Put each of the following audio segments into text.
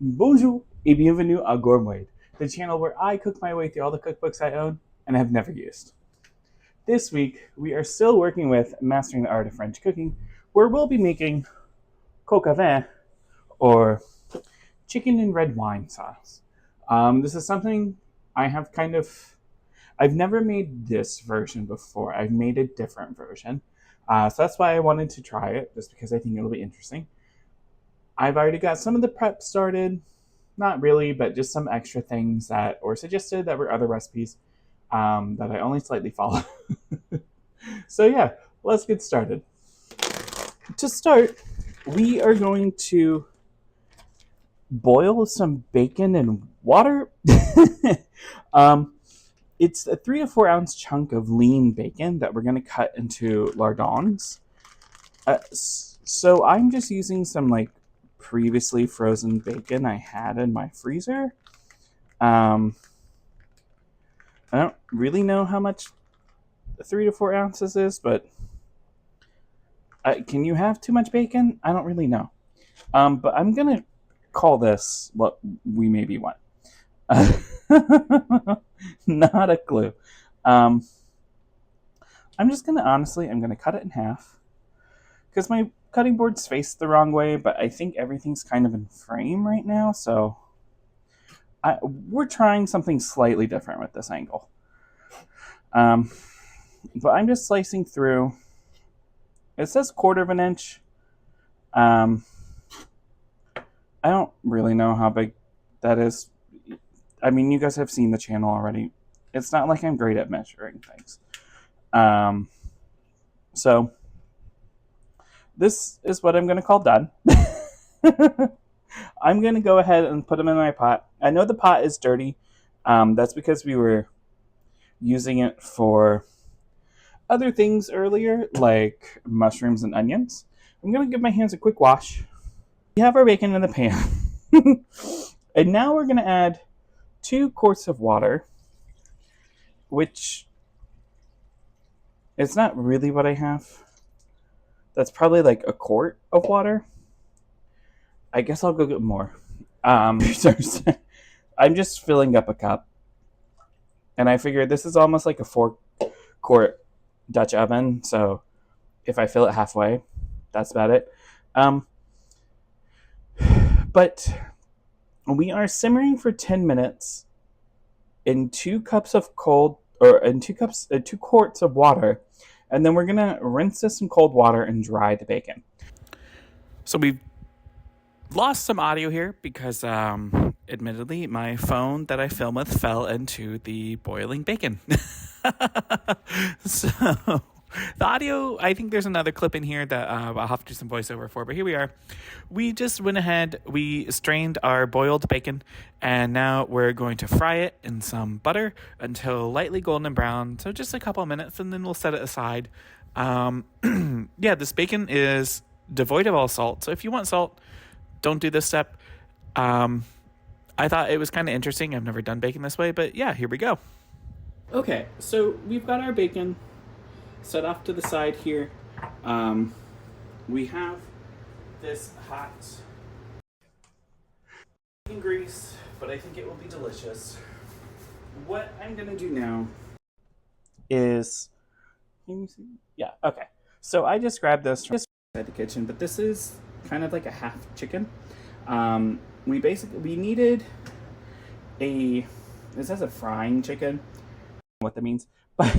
Bonjour et bienvenue à Gourmet, the channel where I cook my way through all the cookbooks I own and have never used. This week, we are still working with Mastering the Art of French Cooking, where we'll be making Coq Au Vin, or chicken and red wine sauce. This is something I have I've never made this version before. I've made a different version. So that's why I wanted to try it, just because I think it'll be interesting. I've already got some of the prep started. Not really, but just some extra things that were suggested that were other recipes that I only slightly follow. So, yeah, let's get started. To start, we are going to boil some bacon in water. um, it's a 3 to 4 ounce chunk of lean bacon that we're going to cut into lardons. So I'm just using some previously frozen bacon I had in my freezer. I don't really know how much 3 to 4 ounces is, but can you have too much bacon? I don't really know. But I'm gonna call this what we maybe want. Not a clue. Um, I'm just gonna I'm gonna cut it in half because my cutting board's faced the wrong way, but I think everything's kind of in frame right now, so we're trying something slightly different with this angle. But I'm just slicing through. It says 1/4 inch. I don't really know how big that is. I mean, you guys have seen the channel already. It's not like I'm great at measuring things. So this is what I'm going to call done. I'm going to go ahead and put them in my pot. I know the pot is dirty. That's because we were using it for other things earlier, like mushrooms and onions. I'm going to give my hands a quick wash. We have our bacon in the pan. And now we're going to add 2 quarts of water, which is not really what I have. That's probably like a quart of water. I guess I'll go get more. I'm just filling up a cup. And I figured this is almost like a 4-quart Dutch oven, so if I fill it halfway, that's about it. But we are simmering for 10 minutes in 2 cups of cold, or in 2 quarts of water, and then we're gonna rinse this in cold water and dry the bacon. So we've lost some audio here because, admittedly, my phone that I film with fell into the boiling bacon. So the audio, I think there's another clip in here that I'll have to do some voiceover for, but here we are. We just went ahead, we strained our boiled bacon, and now we're going to fry it in some butter until lightly golden brown, so just a couple of minutes, and then we'll set it aside. Yeah, this bacon is devoid of all salt, so if you want salt, don't do this step. I thought it was kind of interesting. I've never done bacon this way, but yeah, here we go. Okay, so we've got our bacon set off to the side here. We have this hot bacon grease, but I think it will be delicious. What I'm gonna do now is, can you see? Yeah, okay. So I just grabbed this from inside the kitchen, but this is kind of like a half chicken. We needed this has a frying chicken. What that means, but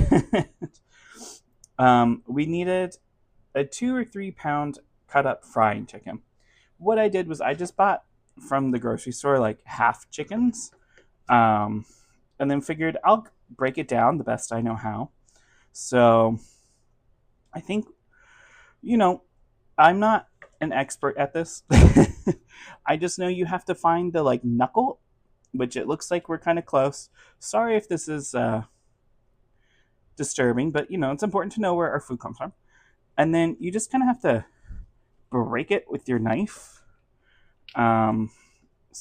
we needed a 2 or 3 pound cut up frying chicken. What I did was I just bought from the grocery store like half chickens, and then figured I'll break it down the best I know how. So I think, I'm not an expert at this. I just know you have to find the knuckle, which it looks like we're kind of close. Sorry if this is disturbing, but it's important to know where our food comes from. And then you just kind of have to break it with your knife. So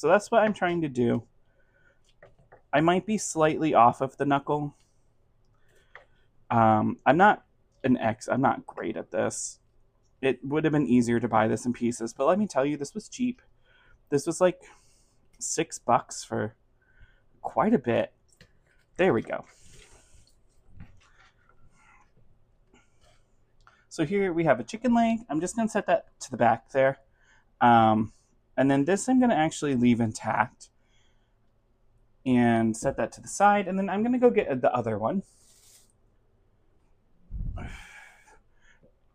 that's what I'm trying to do. I might be slightly off of the knuckle. I'm not I'm not great at this. It would have been easier to buy this in pieces, but let me tell you, this was cheap. This was like $6 for quite a bit. There we go. So here we have a chicken leg. I'm just going to set that to the back there. And then this I'm going to actually leave intact and set that to the side. And then I'm going to go get the other one.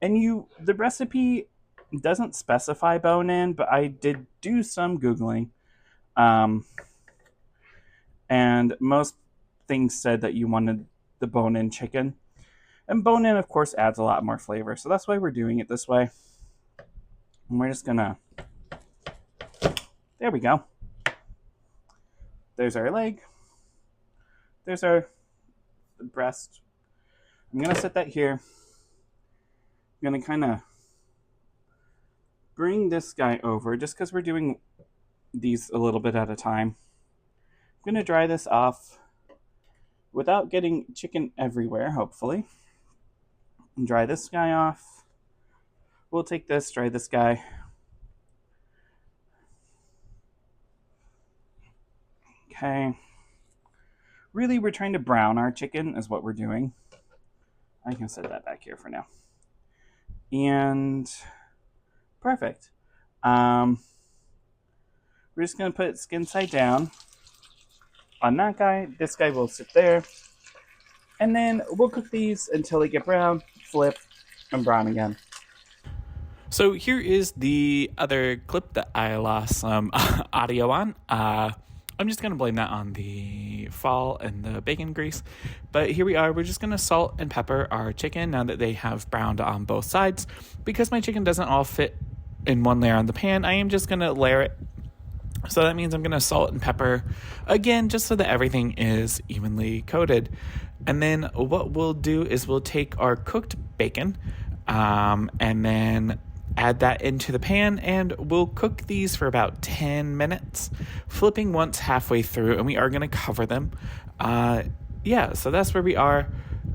And the recipe doesn't specify bone-in, but I did do some Googling. And most things said that you wanted the bone-in chicken. And bone-in, of course, adds a lot more flavor. So that's why we're doing it this way. And we're just gonna... There we go. There's our leg. There's our breast. I'm gonna set that here. I'm gonna kind of bring this guy over just because we're doing these a little bit at a time. I'm gonna dry this off without getting chicken everywhere, hopefully. And dry this guy off. We'll take this, dry this guy. Okay. Really, we're trying to brown our chicken is what we're doing. I can set that back here for now. And perfect. We're just going to put it skin side down on that guy. This guy will sit there. And then we'll cook these until they get brown, flip, and brown again. So here is the other clip that I lost some audio on. I'm just going to blame that on the fall and the bacon grease. But here we are. We're just going to salt and pepper our chicken now that they have browned on both sides. Because my chicken doesn't all fit in one layer on the pan, I am just going to layer it. So that means I'm going to salt and pepper again, just so that everything is evenly coated. And then what we'll do is we'll take our cooked bacon and then add that into the pan, and we'll cook these for about 10 minutes, flipping once halfway through, and we are going to cover them. So that's where we are.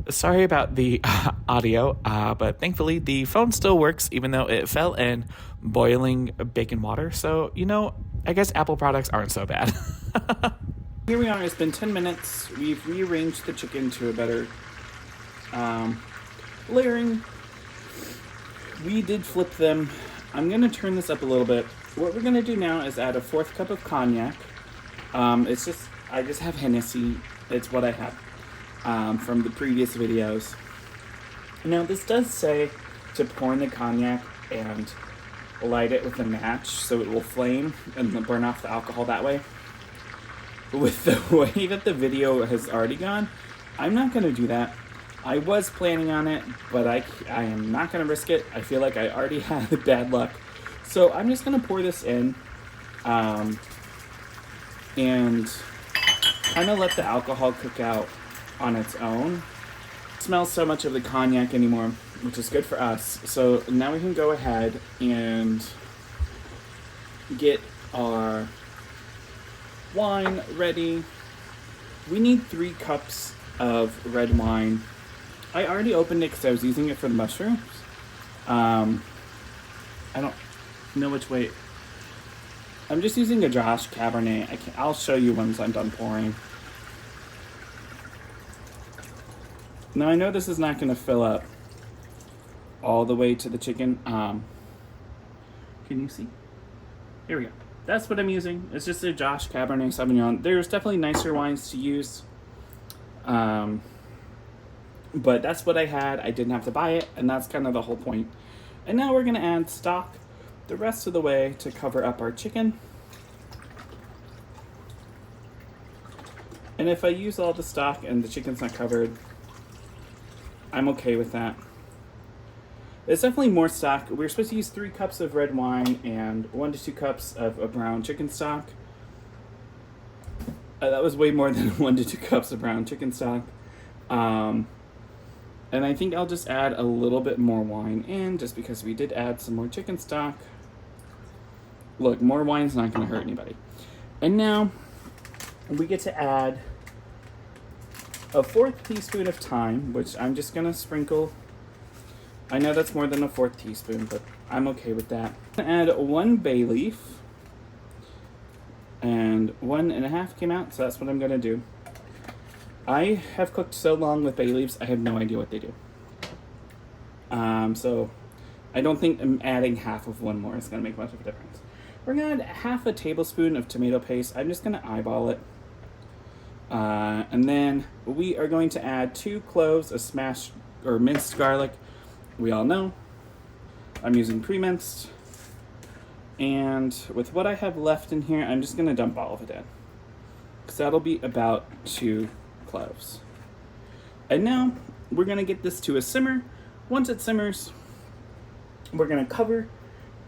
Sorry about the audio, but thankfully the phone still works, even though it fell in boiling bacon water. So, I guess Apple products aren't so bad. Here we are. It's been 10 minutes. We've rearranged the chicken to a better layering. We did flip them. I'm going to turn this up a little bit. What we're going to do now is add a 4th cup of cognac. I just have Hennessy. It's what I have from the previous videos. Now, this does say to pour in the cognac and light it with a match so it will flame and burn off the alcohol that way. With the way that the video has already gone, I'm not going to do that. I was planning on it, but I am not going to risk it. I feel like I already had bad luck. So I'm just going to pour this in and kind of let the alcohol cook out on its own. It smells so much of the cognac anymore, which is good for us. So now we can go ahead and get our wine ready. We need 3 cups of red wine. I already opened it because I was using it for the mushrooms. I don't know which way. I'm just using a Josh Cabernet. I'll show you once I'm done pouring. Now I know this is not going to fill up all the way to the chicken. Can you see? Here we go. That's what I'm using. It's just a Josh Cabernet Sauvignon. There's definitely nicer wines to use. But that's what I had. I didn't have to buy it, and that's kind of the whole point. And now we're going to add stock the rest of the way to cover up our chicken. And if I use all the stock and the chicken's not covered, I'm okay with that. It's definitely more stock. We're supposed to use 3 cups of red wine and 1 to 2 cups of a brown chicken stock. That was way more than 1 to 2 cups of brown chicken stock. And I think I'll just add a little bit more wine in, just because we did add some more chicken stock. Look, more wine's not going to hurt anybody. And now we get to add a 4th teaspoon of thyme, which I'm just going to sprinkle. I know that's more than a 4th teaspoon, but I'm okay with that. I'm going to add 1 bay leaf. and 1.5 came out, so that's what I'm gonna do. I have cooked so long with bay leaves, I have no idea what they do. So I don't think adding half of one more is gonna make much of a difference. We're gonna add half a tablespoon of tomato paste. I'm just gonna eyeball it. And then we are going to add 2 cloves of smashed or minced garlic. We all know I'm using pre-minced. And with what I have left in here, I'm just gonna dump all of it in, because that'll be about 2 cloves. And now we're gonna get this to a simmer. Once it simmers, we're gonna cover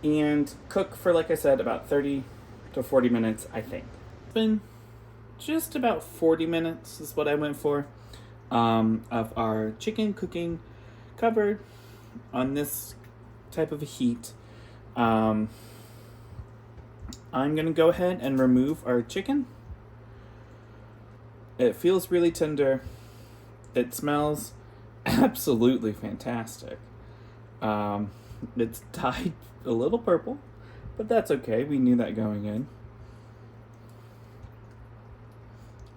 and cook for, like I said, about 30 to 40 minutes, I think. It's been just about 40 minutes is what I went for, of our chicken cooking covered on this type of a heat. I'm gonna go ahead and remove our chicken. It feels really tender. It smells absolutely fantastic. It's dyed a little purple, but that's okay. We knew that going in.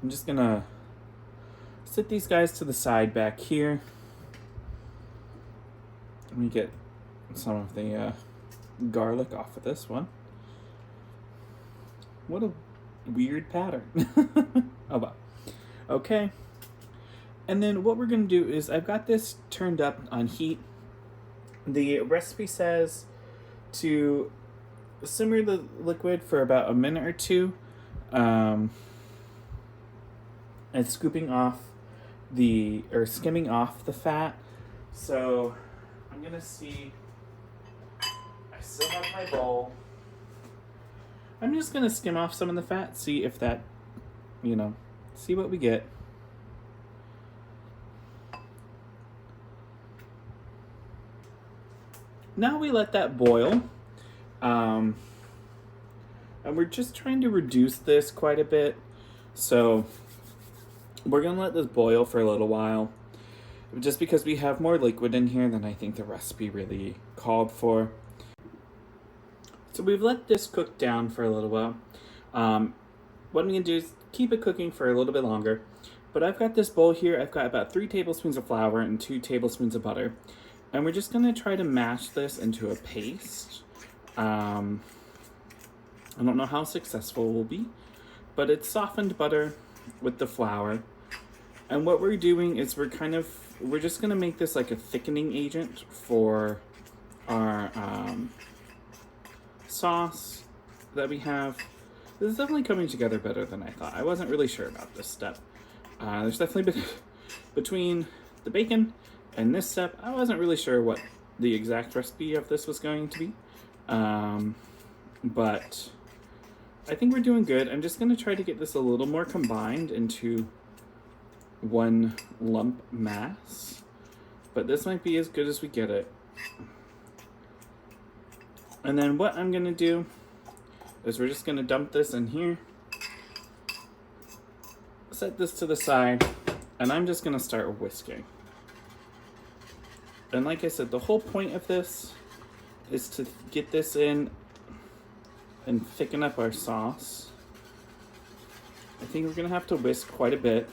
I'm just gonna set these guys to the side back here. Let me get some of the garlic off of this one. What a weird pattern. Oh well. Okay. And then what we're going to do is, I've got this turned up on heat. The recipe says to simmer the liquid for about a minute or 2. And skimming off the fat. So I'm going to see, I still have my bowl. I'm just going to skim off some of the fat, see if that, see what we get. Now we let that boil. And we're just trying to reduce this quite a bit. So we're going to let this boil for a little while, just because we have more liquid in here than I think the recipe really called for. So we've let this cook down for a little while. What I'm going to do is keep it cooking for a little bit longer. But I've got this bowl here. I've got about 3 tablespoons of flour and 2 tablespoons of butter. And we're just going to try to mash this into a paste. I don't know how successful we'll be, but it's softened butter with the flour. And what we're doing is we're just going to make this like a thickening agent for our sauce that we have. This is definitely coming together better than I thought. I wasn't really sure about this step. There's definitely been between the bacon and this step, I wasn't really sure what the exact recipe of this was going to be. But I think we're doing good. I'm just going to try to get this a little more combined into one lump mass. But this might be as good as we get it. And then what I'm going to do is we're just going to dump this in here. Set this to the side. And I'm just going to start whisking. And like I said, the whole point of this is to get this in and thicken up our sauce. I think we're going to have to whisk quite a bit.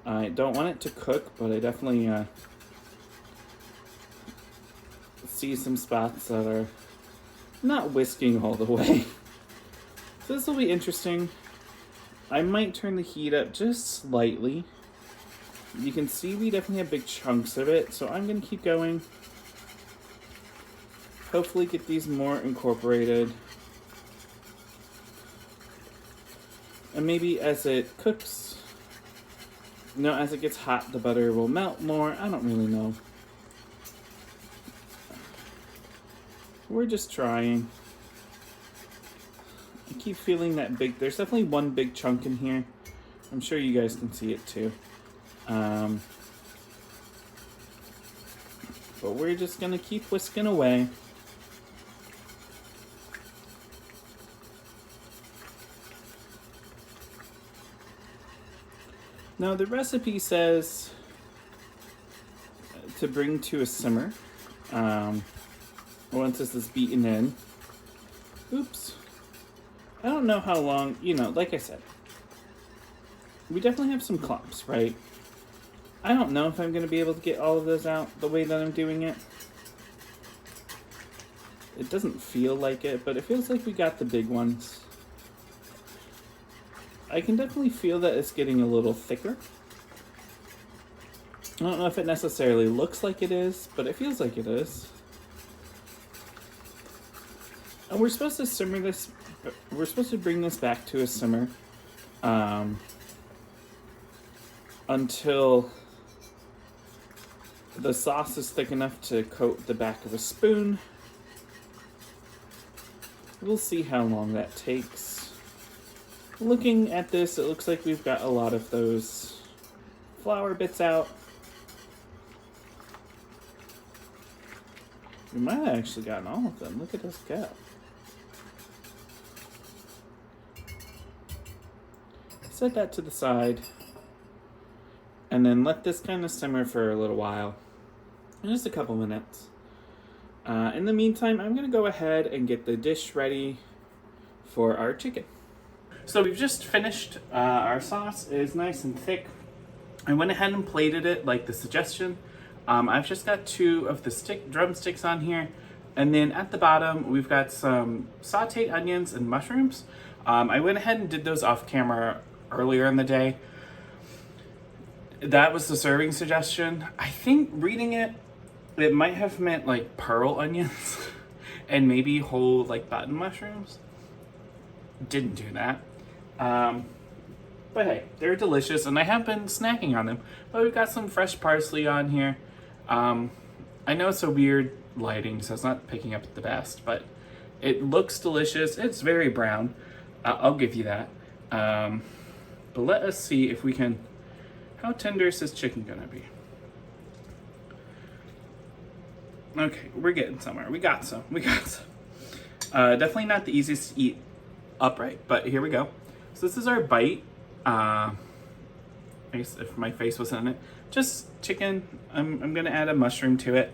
I don't want it to cook, but I definitely see some spots that are not whisking all the way. So this will be interesting. I might turn the heat up just slightly. You can see we definitely have big chunks of it, so I'm going to keep going. Hopefully get these more incorporated. And maybe as it cooks, as it gets hot, the butter will melt more. I don't really know. We're just trying. I keep feeling that there's definitely one big chunk in here. I'm sure you guys can see it too. But we're just gonna keep whisking away. Now the recipe says to bring to a simmer once this is beaten in. Oops. I don't know how long, like I said, we definitely have some clumps, right? I don't know if I'm going to be able to get all of those out the way that I'm doing it. It doesn't feel like it, but it feels like we got the big ones. I can definitely feel that it's getting a little thicker. I don't know if it necessarily looks like it is, but it feels like it is. And we're supposed to simmer this. We're supposed to bring this back to a simmer until the sauce is thick enough to coat the back of a spoon. We'll see how long that takes. Looking at this, it looks like we've got a lot of those flour bits out. We might have actually gotten all of them. Look at us go. Set that to the side. And then let this kind of simmer for a little while. Just a couple minutes. In the meantime, I'm going to go ahead and get the dish ready for our chicken. So we've just finished. Our sauce is nice and thick. I went ahead and plated it like the suggestion. I've just got 2 of the drumsticks on here. And then at the bottom, we've got some sauteed onions and mushrooms. I went ahead and did those off camera earlier in the day. That was the serving suggestion. I think reading it, it might have meant like pearl onions and maybe whole like button mushrooms. Didn't do that. But hey, they're delicious and I have been snacking on them. But we've got some fresh parsley on here. I know it's a weird lighting, so it's not picking up the best, but it looks delicious. It's very brown. I'll give you that. But let us see if we can... How tender is this chicken gonna be? Okay, we're getting somewhere. We got some. Definitely not the easiest to eat upright, but here we go. So this is our bite. I guess if my face wasn't in it. Just chicken. I'm gonna add a mushroom to it.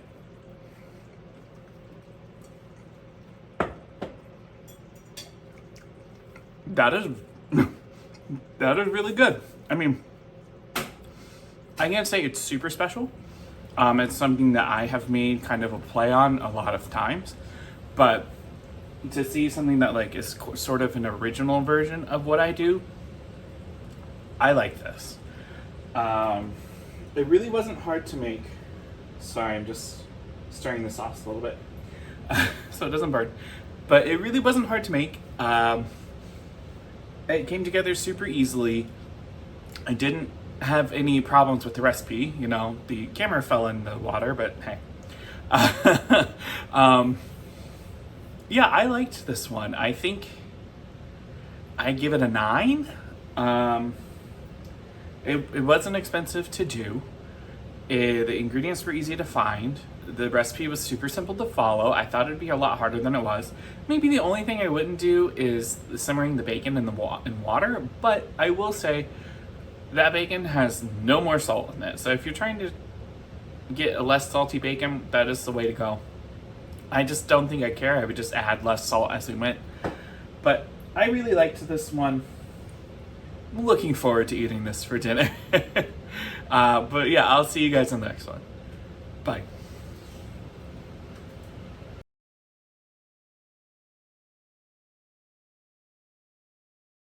That is really good. I mean, I can't say it's super special. It's something that I have made kind of a play on a lot of times, but to see something that like is sort of an original version of what I do, I like this. It really wasn't hard to make. Sorry, I'm just stirring the sauce a little bit so it doesn't burn. But it really wasn't hard to make. It came together super easily. I didn't have any problems with the recipe. You know, the camera fell in the water, but hey. Yeah, I liked this one. I think I give it a 9. It wasn't expensive to do. The ingredients were easy to find. The recipe was super simple to follow. I thought it'd be a lot harder than it was. Maybe the only thing I wouldn't do is simmering the bacon in water, but I will say that bacon has no more salt in it. So if you're trying to get a less salty bacon, that is the way to go. I just don't think I care. I would just add less salt as we went. But I really liked this one. I'm looking forward to eating this for dinner. But yeah, I'll see you guys in the next one. Bye.